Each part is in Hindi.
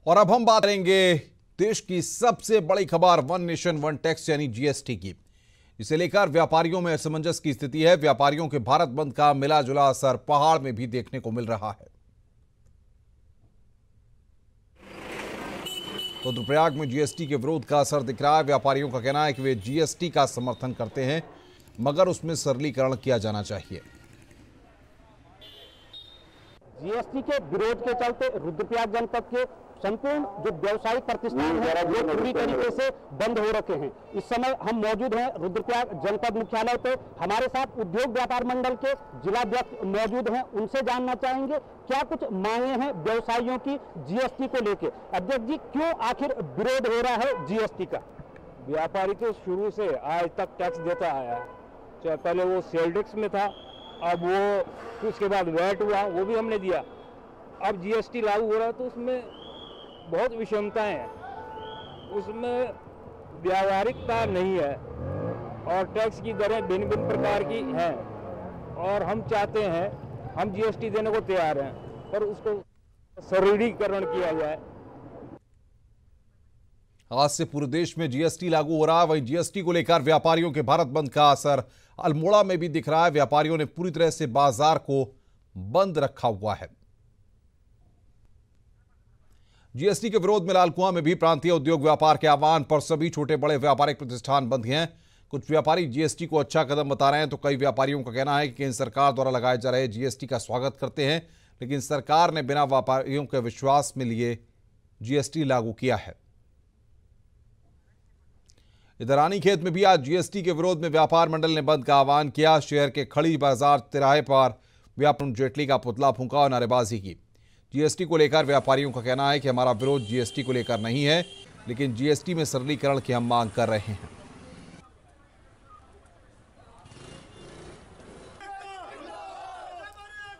और अब हम बात करेंगे देश की सबसे बड़ी खबर वन नेशन वन टैक्स यानी जीएसटी की। इसे लेकर व्यापारियों में असमंजस की स्थिति है। व्यापारियों के भारत बंद का मिला जुला असर पहाड़ में भी देखने को मिल रहा है। तो रुद्रप्रयाग में जीएसटी के विरोध का असर दिख रहा है। व्यापारियों का कहना है कि वे जीएसटी का समर्थन करते हैं, मगर उसमें सरलीकरण किया जाना चाहिए। जीएसटी के विरोध के चलते रुद्रप्रयाग जनपद के संपूर्ण जो व्यवसायिक प्रतिष्ठान है वो पूरी तरीके से बंद हो रखे हैं। इस समय हम मौजूद हैं रुद्रप्रयाग जनपद मुख्यालय पे। हमारे साथ उद्योग व्यापार मंडल के जिलाध्यक्ष मौजूद हैं। उनसे जानना चाहेंगे क्या कुछ मांगे हैं व्यवसायियों की जीएसटी को लेकर। अध्यक्ष जी, क्यों आखिर विरोध हो रहा है जीएसटी का? व्यापारी तो शुरू से आज तक टैक्स देता आया है। चाहे पहले वो सेल टैक्स में था, अब वो उसके बाद वैट हुआ, वो भी हमने दिया। अब जीएसटी लागू हो रहा है तो उसमें बहुत विषमताएं हैं, उसमें व्यावहारिकता नहीं है और टैक्स की दरें भिन्न भिन्न प्रकार की हैं। और हम चाहते हैं, हम जीएसटी देने को तैयार हैं, पर उसको सरलीकरण किया जाए। आज से पूरे देश में जीएसटी लागू हो रहा है। वहीं जीएसटी को लेकर व्यापारियों के भारत बंद का असर अल्मोड़ा में भी दिख रहा है। व्यापारियों ने पूरी तरह से बाजार को बंद रखा हुआ है। जीएसटी के विरोध में लालकुआं में भी प्रांतीय उद्योग व्यापार के आह्वान पर सभी छोटे बड़े व्यापारिक प्रतिष्ठान बंद हैं। कुछ व्यापारी जीएसटी को अच्छा कदम बता रहे हैं, तो कई व्यापारियों का कहना है कि केंद्र सरकार द्वारा लगाए जा रहे जीएसटी का स्वागत करते हैं, लेकिन सरकार ने बिना व्यापारियों के विश्वास में लिए जीएसटी लागू किया है। इधर रानीखेत में भी आज जीएसटी के विरोध में व्यापार मंडल ने बंद का आह्वान किया। शहर के खड़ी बाजार तिराहे पर व्यापारी जेटली का पुतला फूंका और नारेबाजी की। जीएसटी को लेकर व्यापारियों का कहना है कि हमारा विरोध जीएसटी को लेकर नहीं है, लेकिन जीएसटी में सरलीकरण की हम मांग कर रहे हैं।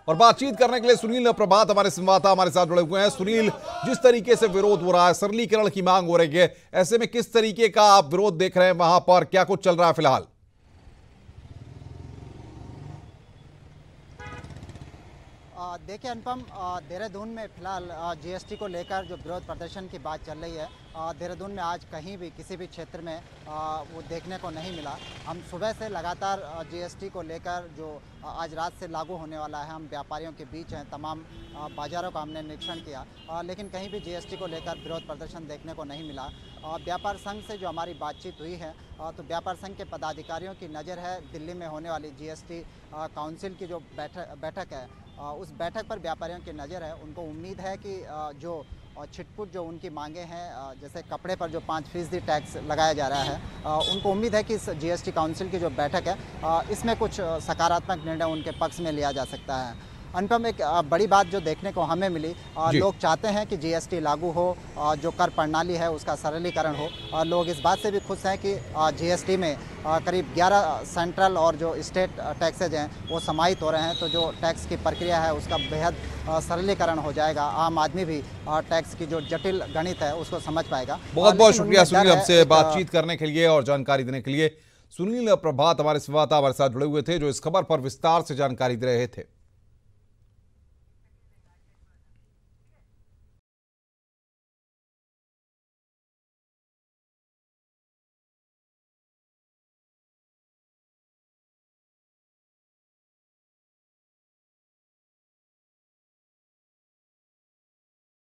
और बातचीत करने के लिए सुनील प्रभात हमारे संवाददाता हमारे साथ जुड़े हुए हैं। सुनील, जिस तरीके से विरोध हो रहा है, सरलीकरण की मांग हो रही है, ऐसे में किस तरीके का आप विरोध देख रहे हैं वहां पर? क्या कुछ चल रहा है फिलहाल? देखिए अनुपम, देहरादून में फिलहाल जीएसटी को लेकर जो विरोध प्रदर्शन की बात चल रही है, देहरादून में आज कहीं भी किसी भी क्षेत्र में वो देखने को नहीं मिला। हम सुबह से लगातार जीएसटी को लेकर जो आज रात से लागू होने वाला है, हम व्यापारियों के बीच हैं, तमाम बाज़ारों का हमने निरीक्षण किया, लेकिन कहीं भी जीएसटी को लेकर विरोध प्रदर्शन देखने को नहीं मिला। व्यापार संघ से जो हमारी बातचीत हुई है, तो व्यापार संघ के पदाधिकारियों की नज़र है दिल्ली में होने वाली जीएसटी काउंसिल की जो बैठक है, उस बैठक पर व्यापारियों की नज़र है। उनको उम्मीद है कि जो छिटपुट जो उनकी मांगे हैं, जैसे कपड़े पर जो 5% टैक्स लगाया जा रहा है, उनको उम्मीद है कि इस जीएसटी काउंसिल की जो बैठक है, इसमें कुछ सकारात्मक निर्णय उनके पक्ष में लिया जा सकता है। अनुपम, एक बड़ी बात जो देखने को हमें मिली, लोग चाहते हैं कि जीएसटी लागू हो, जो कर प्रणाली है उसका सरलीकरण हो, और लोग इस बात से भी खुश हैं कि जीएसटी में करीब 11 सेंट्रल और जो स्टेट टैक्सेज हैं वो समाहित हो रहे हैं। तो जो टैक्स की प्रक्रिया है उसका बेहद सरलीकरण हो जाएगा। आम आदमी भी टैक्स की जो जटिल गणित है उसको समझ पाएगा। बहुत बहुत शुक्रिया सुनील, हमसे बातचीत करने के लिए और जानकारी देने के लिए। सुनील प्रभात हमारे संवाददाता हमारे साथ जुड़े हुए थे, जो इस खबर पर विस्तार से जानकारी दे रहे थे।